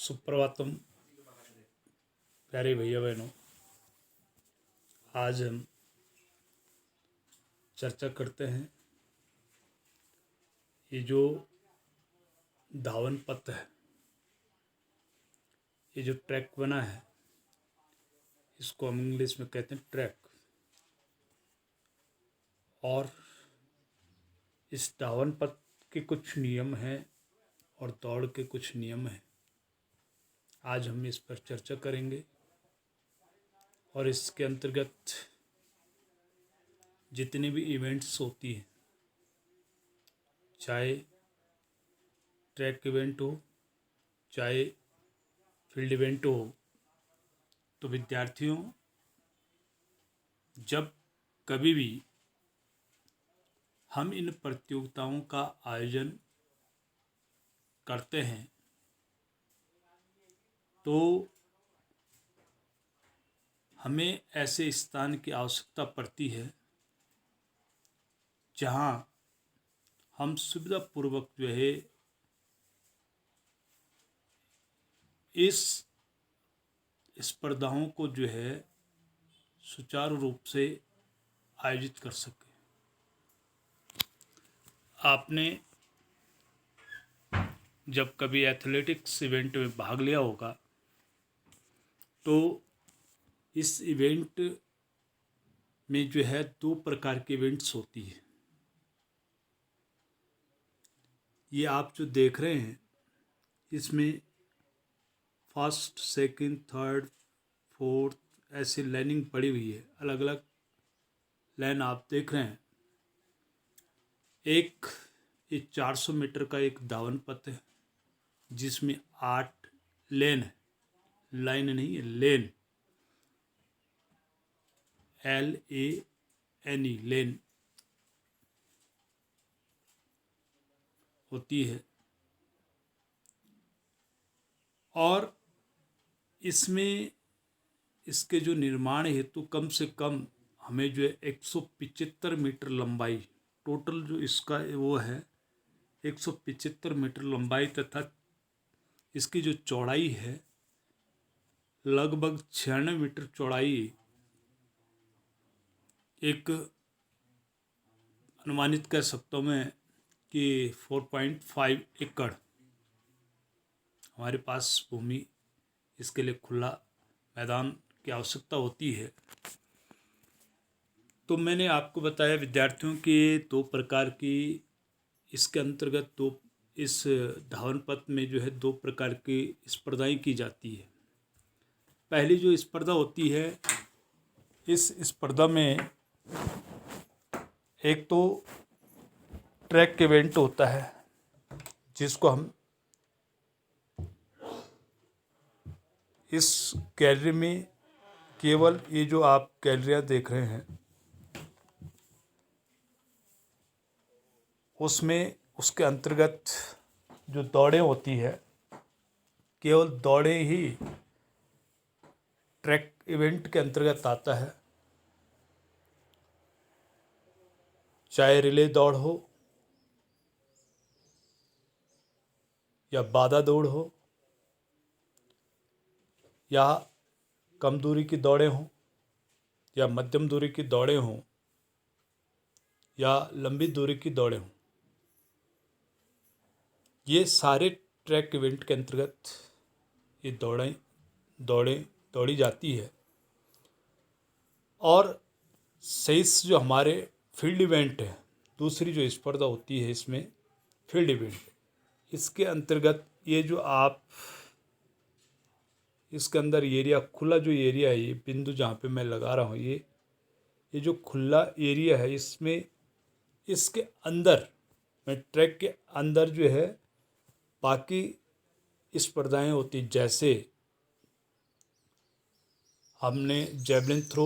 सुप्रभातम प्यारे भैया बहनों। आज हम चर्चा करते हैं ये जो धावन पथ है, ये जो ट्रैक बना है, इसको हम इंग्लिश में कहते हैं ट्रैक। और इस धावन पथ के कुछ नियम हैं और दौड़ के कुछ नियम हैं। आज हम इस पर चर्चा करेंगे और इसके अंतर्गत जितने भी इवेंट्स होती हैं, चाहे ट्रैक इवेंट हो चाहे फील्ड इवेंट हो, तो विद्यार्थियों जब कभी भी हम इन प्रतियोगिताओं का आयोजन करते हैं तो हमें ऐसे स्थान की आवश्यकता पड़ती है जहां हम सुविधापूर्वक जो है इस स्पर्धाओं को जो है सुचारू रूप से आयोजित कर सकें। आपने जब कभी एथलेटिक्स इवेंट में भाग लिया होगा तो इस इवेंट में जो है 2 प्रकार के इवेंट्स होती है। ये आप जो देख रहे हैं इसमें फर्स्ट, सेकंड, थर्ड, फोर्थ ऐसी लाइनिंग पड़ी हुई है, अलग अलग लाइन आप देख रहे हैं। एक ये 400 मीटर का एक धावन पथ है जिसमें 8 लेन है, लाइन नहीं है, लेन, LANE लेन होती है। और इसमें इसके जो निर्माण हेतु कम से कम हमें जो है 175 मीटर लंबाई, टोटल जो इसका वो है 175 मीटर लंबाई, तथा इसकी जो चौड़ाई है लगभग 96 मीटर चौड़ाई, एक अनुमानित कह सकता हूँ मैं कि 4.5 एकड़ हमारे पास भूमि, इसके लिए खुला मैदान की आवश्यकता होती है। तो मैंने आपको बताया विद्यार्थियों के 2 प्रकार की इसके अंतर्गत इस धावन पथ में जो है 2 प्रकार की स्पर्धाएं की जाती है। पहली जो स्पर्धा होती है, इस स्पर्धा में एक तो ट्रैक इवेंट होता है जिसको हम इस गैलरी में केवल ये जो आप गैलरियाँ देख रहे हैं उसमें उसके अंतर्गत जो दौड़ें होती है, केवल दौड़ें ही ट्रैक इवेंट के अंतर्गत आता है। चाहे रिले दौड़ हो या बाधा दौड़ हो या कम दूरी की दौड़ें हों या मध्यम दूरी की दौड़ें हों या लंबी दूरी की दौड़ें हों, ये सारे ट्रैक इवेंट के अंतर्गत ये दौड़ें दौड़ी जाती है। और शेष जो हमारे फील्ड इवेंट है, दूसरी जो स्पर्धा होती है इसमें फील्ड इवेंट, इसके अंतर्गत ये जो आप इसके अंदर एरिया, खुला जो एरिया है, ये बिंदु जहाँ पे मैं लगा रहा हूँ, ये जो खुला एरिया है, इसमें इसके अंदर में ट्रैक के अंदर जो है बाकी स्पर्धाएं होती, जैसे हमने जेवलिन थ्रो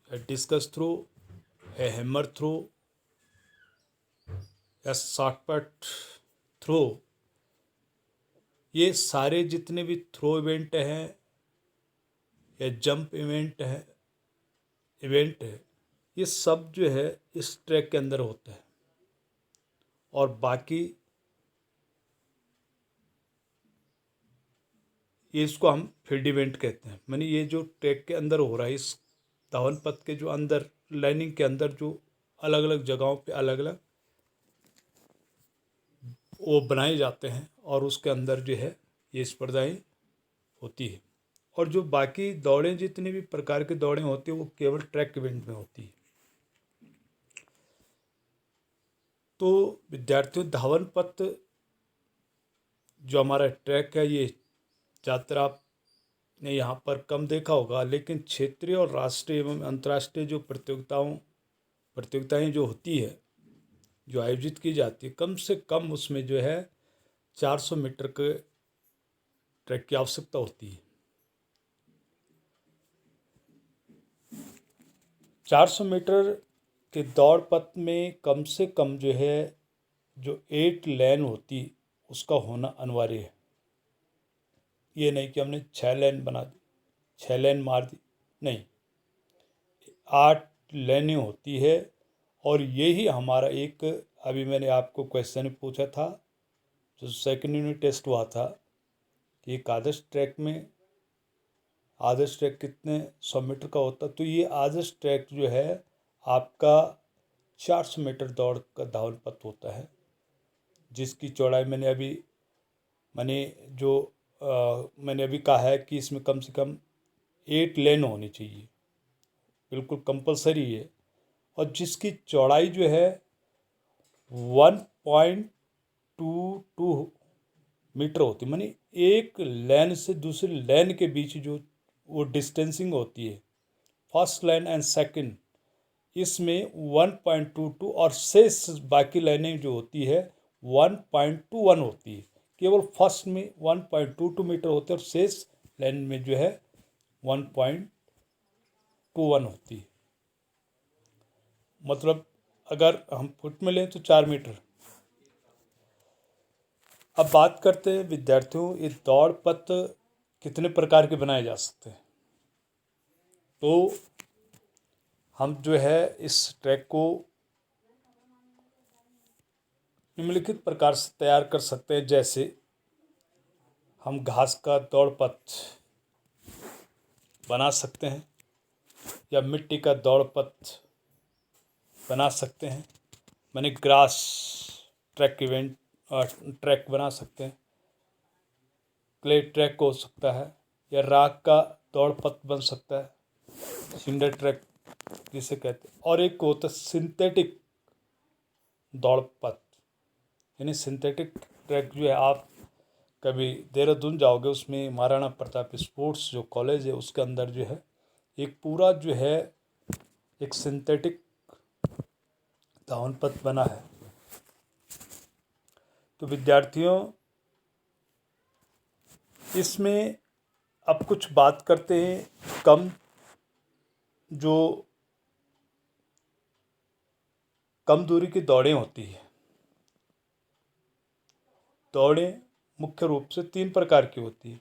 या डिस्कस थ्रो या हैमर थ्रो या शॉटपट थ्रो, ये सारे जितने भी थ्रो इवेंट हैं या जंप इवेंट है, ये सब जो है इस ट्रैक के अंदर होता है। और बाकी ये इसको हम फील्ड इवेंट कहते हैं। माने ये जो ट्रैक के अंदर हो रहा है, इस धावन पथ के जो अंदर लाइनिंग के अंदर जो अलग अलग जगहों पे अलग अलग वो बनाए जाते हैं और उसके अंदर जो है ये स्पर्धाएं होती है। और जो बाकी दौड़ें, जितनी भी प्रकार की दौड़ें होती हैं, वो केवल ट्रैक इवेंट में होती है। तो विद्यार्थियों, धावन पथ जो हमारा ट्रैक है, ये ज़्यादातर आपने यहाँ पर कम देखा होगा, लेकिन क्षेत्रीय और राष्ट्रीय एवं अंतर्राष्ट्रीय जो प्रतियोगिताएं जो होती है, जो आयोजित की जाती है, कम से कम उसमें जो है 400 मीटर के ट्रैक की आवश्यकता होती है। 400 मीटर के दौड़ पथ में कम से कम जो है जो 8 लेन होती उसका होना अनिवार्य है। ये नहीं कि हमने 6 लेन बना दी, 6 लेन मार दी, नहीं, 8 लेनें होती है। और यही हमारा एक, अभी मैंने आपको क्वेश्चन पूछा था जो सेकंड यूनिट टेस्ट हुआ था कि एक आदर्श ट्रैक में आदर्श ट्रैक कितने 100 मीटर का होता, तो ये आदर्श ट्रैक जो है आपका 400 मीटर दौड़ का धावन पथ होता है, जिसकी चौड़ाई मैंने अभी कहा है कि इसमें कम से कम 8 लेन होनी चाहिए, बिल्कुल कंपलसरी है। और जिसकी चौड़ाई जो है 1.22 मीटर होती है। मानी एक लेन से दूसरी लेन के बीच जो वो डिस्टेंसिंग होती है, फर्स्ट लेन एंड सेकंड, इसमें 1.22 और शेष बाकी लाइनें जो होती है 1.21 होती है। केवल फर्स्ट में 1.22 मीटर होते हैं और शेष लाइन में जो है 1.21 होती है। मतलब अगर हम फुट में लें तो 4 मीटर। अब बात करते हैं विद्यार्थियों, ये दौड़ पथ कितने प्रकार के बनाए जा सकते हैं। तो हम जो है इस ट्रैक को निम्नलिखित प्रकार से तैयार कर सकते हैं। जैसे हम घास का दौड़ पथ बना सकते हैं या मिट्टी का दौड़ पथ बना सकते हैं, माने ग्रास ट्रैक बना सकते हैं, क्ले ट्रैक हो सकता है, या राख का दौड़ पथ बन सकता है, सिंडर ट्रैक जिसे कहते हैं। और एक होता है सिंथेटिक दौड़ पथ, यानी सिंथेटिक ट्रैक जो है, आप कभी देहरादून जाओगे, उसमें महाराणा प्रताप स्पोर्ट्स जो कॉलेज है उसके अंदर जो है एक पूरा जो है एक सिंथेटिक धावन पथ बना है। तो विद्यार्थियों, इसमें अब कुछ बात करते हैं कम दूरी की दौड़ें होती है। दौड़ें मुख्य रूप से 3 प्रकार की होती है,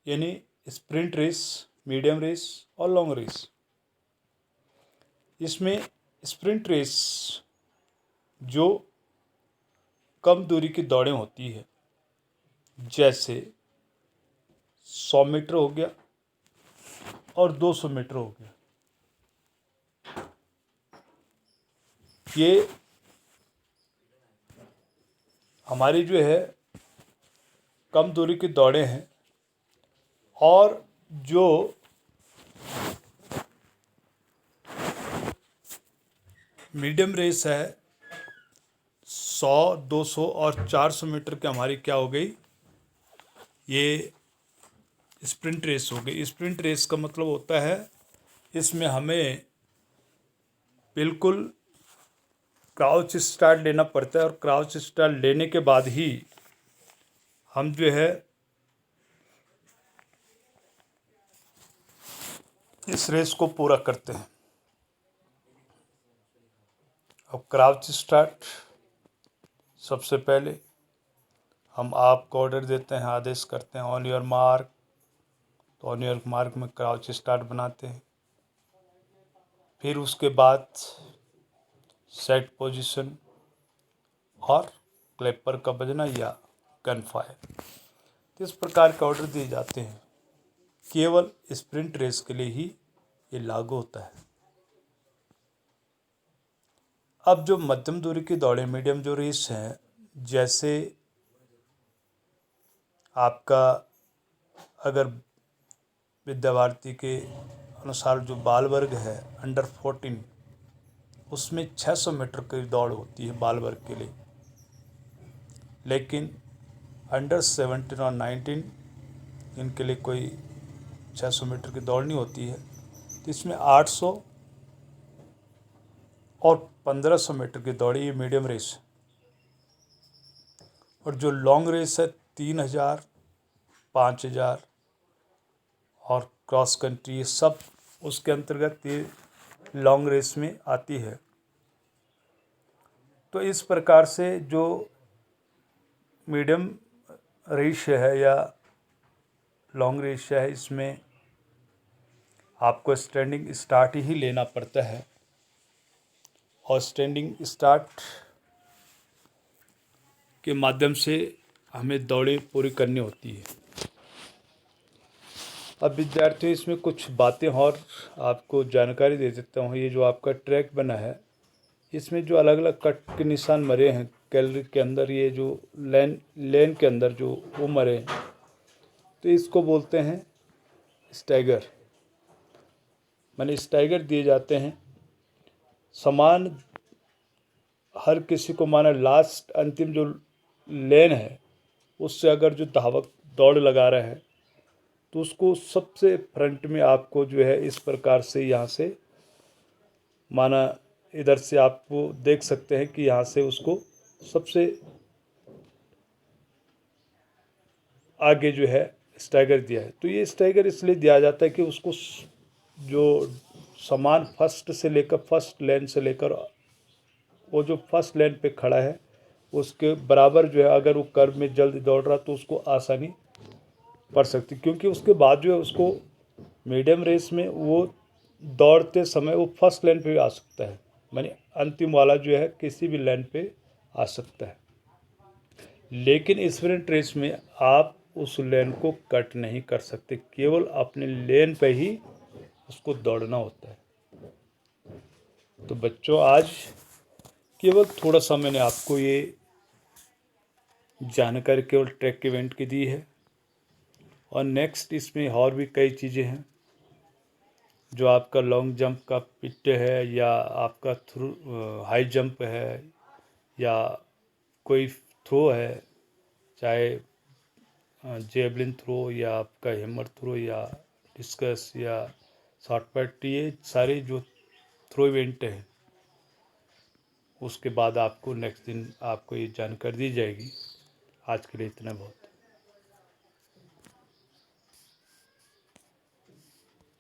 यानी स्प्रिंट रेस, मीडियम रेस और लॉन्ग रेस। इसमें स्प्रिंट रेस जो कम दूरी की दौड़ें होती है, जैसे 100 मीटर हो गया और 200 मीटर हो गया, ये हमारी जो है कम दूरी की दौड़ें हैं। और जो मीडियम रेस है, 100, 200 और 400 मीटर की हमारी क्या हो गई, ये स्प्रिंट रेस हो गई। स्प्रिंट रेस का मतलब होता है इसमें हमें बिल्कुल क्राउच स्टार्ट लेना पड़ता है, और क्राउच स्टार्ट लेने के बाद ही हम जो है इस रेस को पूरा करते हैं। अब क्राउच स्टार्ट, सबसे पहले हम आपको ऑर्डर देते हैं, आदेश करते हैं ऑन योर मार्क, तो ऑन योर मार्क में क्राउच स्टार्ट बनाते हैं। फिर उसके बाद सेट पोजीशन और क्लैपर का बजना या गन फायर। तो इस प्रकार के ऑर्डर दिए जाते हैं। केवल स्प्रिंट रेस के लिए ही ये लागू होता है। अब जो मध्यम दूरी की दौड़ें, मीडियम जो रेस हैं, जैसे आपका अगर विद्या भारती के अनुसार जो बाल वर्ग है अंडर 14, उसमें 600 मीटर की दौड़ होती है बाल वर्ग के लिए, लेकिन अंडर 17 और 19 इनके लिए कोई 600 मीटर की दौड़ नहीं होती है। तो इसमें 800 और 1500 मीटर की दौड़, ये मीडियम रेस है। और जो लॉन्ग रेस है 3000, 5000 और क्रॉस कंट्री, ये सब उसके अंतर्गत ये लॉन्ग रेस में आती है। तो इस प्रकार से जो मीडियम रेस है या लॉन्ग रेस है, इसमें आपको स्टैंडिंग स्टार्ट ही लेना पड़ता है और स्टैंडिंग स्टार्ट के माध्यम से हमें दौड़ें पूरी करनी होती है। अब विद्यार्थियों, इसमें कुछ बातें और आपको जानकारी दे देता हूँ। ये जो आपका ट्रैक बना है, इसमें जो अलग अलग कट के निशान मरे हैं कैलोरी के अंदर, ये जो लेन के अंदर जो वो मरे हैं, तो इसको बोलते हैं स्टैगर। माने स्टैगर दिए जाते हैं समान हर किसी को। माना लास्ट अंतिम जो लेन है, उससे अगर जो धावक दौड़ लगा रहे हैं, तो उसको सबसे फ्रंट में आपको जो है इस प्रकार से यहाँ से, माना इधर से आपको देख सकते हैं कि यहाँ से उसको सबसे आगे जो है स्टैगर दिया है। तो ये स्टैगर इसलिए दिया जाता है कि उसको जो समान फर्स्ट लेन से लेकर वो जो फर्स्ट लेन पे खड़ा है उसके बराबर जो है, अगर वो कर्व में जल्दी दौड़ रहा तो उसको आसानी पड़ सकती, क्योंकि उसके बाद जो है उसको मीडियम रेस में वो दौड़ते समय वो फर्स्ट लेन पे भी आ सकता है, माने अंतिम वाला जो है किसी भी लेन पे आ सकता है। लेकिन स्प्रिंट रेस में आप उस लेन को कट नहीं कर सकते, केवल अपने लेन पे ही उसको दौड़ना होता है। तो बच्चों, आज केवल थोड़ा सा मैंने आपको ये जानकारी केवल ट्रैक इवेंट की दी है, और नेक्स्ट इसमें और भी कई चीज़ें हैं। जो आपका लॉन्ग जंप का पिट है, या आपका हाई जंप है, या कोई थ्रो है, चाहे जेवलिन थ्रो या आपका हैमर थ्रो या डिस्कस या शॉर्ट पुट, ये सारे जो थ्रो इवेंट है, उसके बाद आपको नेक्स्ट दिन आपको ये जानकारी दी जाएगी। आज के लिए इतना बहुत।